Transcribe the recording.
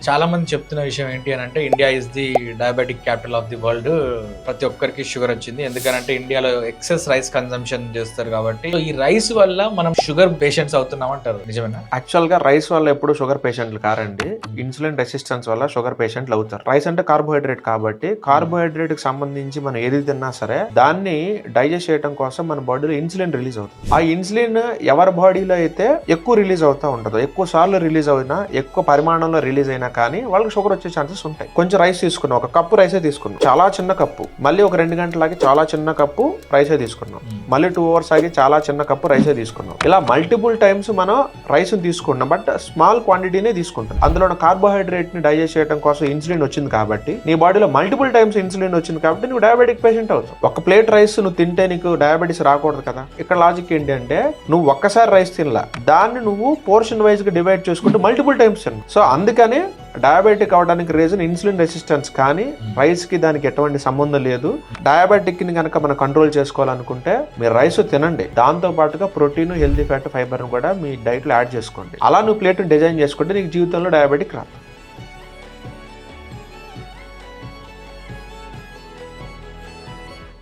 చాలా మంది చెప్తున్న విషయం ఏంటి అని అంటే India is the diabetic capital of the world. ప్రతి ఒక్కరికి షుగర్ వచ్చింది ఎందుకంటే ఇండియాలో ఎక్సెస్ రైస్ కన్సంప్షన్ చేస్తారు కాబట్టి. ఈ రైస్ వల్ల మనం షుగర్ పేషెంట్స్ అవుతున్నాం అంటారు, నిజమేనా? యాక్చువల్ గా రైస్ వల్ల ఎప్పుడు షుగర్ పేషెంట్లు కారండి, ఇన్సులిన్ రెసిస్టెన్స్ వల్ల షుగర్ పేషెంట్లు అవుతారు. రైస్ అంటే కార్బోహైడ్రేట్ కాబట్టి కార్బోహైడ్రేట్ కి సంబంధించి మనం ఏది తిన్నా సరే దాన్ని డైజెస్ట్ చేయడం కోసం మన బాడీలో ఇన్సులిన్ రిలీజ్ అవుతుంది. ఆ ఇన్సులిన్ ఎవరి బాడీలో అయితే ఎక్కువ రిలీజ్ అవుతా ఉంటుందో, ఎక్కువ సార్లు రిలీజ్ అయినా, ఎక్కువ పరిమాణంలో రిలీజ్ అయినా కానీ వాళ్ళకి షుగర్ వచ్చే ఛాన్సెస్ ఉంటాయి. కొంచెం రైస్ తీసుకున్నాం, ఒక కప్పు రైసే తీసుకున్నాం, చాలా చిన్న కప్పు, మళ్ళీ ఒక 2 గంటలకి చాలా చిన్న కప్పు రైసే తీసుకున్నాం, మళ్ళీ 2 అవర్స్ ఆగి చాలా చిన్న కప్పు రైసే తీసుకున్నాం. ఇలా మల్టిపుల్ టైమ్స్ మనం రైస్ తీసుకుంటున్నాం, బట్ స్మాల్ క్వాంటిటీనే తీసుకుంటాం. అందులో కార్బోహైడ్రేట్ ని డైజెస్ట్ చేయడం కోసం ఇన్సులిన్ వచ్చింది కాబట్టి నీ బాడీలో మల్టిపుల్ టైమ్స్ ఇన్సులిన్ వచ్చింది కాబట్టి నువ్వు డయాబెటిక్ పేషెంట్ అవుతావు. ఒక ప్లేట్ రైస్ నువ్వు తింటే నీకు డయాబెటీస్ రాకూడదు కదా. ఇక్కడ లాజిక్ ఏంటి అంటే నువ్వు ఒక్కసారి రైస్ తినలా, దాన్ని నువ్వు పోర్షన్ వైజ్ గా డివైడ్ చేసుకుంటూ మల్టిపుల్ టైమ్స్ తిన్నావు. సో అందుకని డయాబెటిక్ అవడానికి రీజన్ ఇన్సులిన్ రెసిస్టెన్స్, కానీ రైస్ కి దానికి ఎటువంటి సంబంధం లేదు. డయాబెటిక్ ని కనుక మనం కంట్రోల్ చేసుకోవాలనుకుంటే మీరు రైస్ తినండి, దాంతో పాటుగా ప్రోటీన్, హెల్తీ ఫ్యాట్, ఫైబర్ కూడా మీ డైట్ లో యాడ్ చేసుకోండి. అలా నువ్వు ప్లేట్ డిజైన్ చేసుకుంటే నీకు జీవితంలో డయాబెటిక్ రాదు.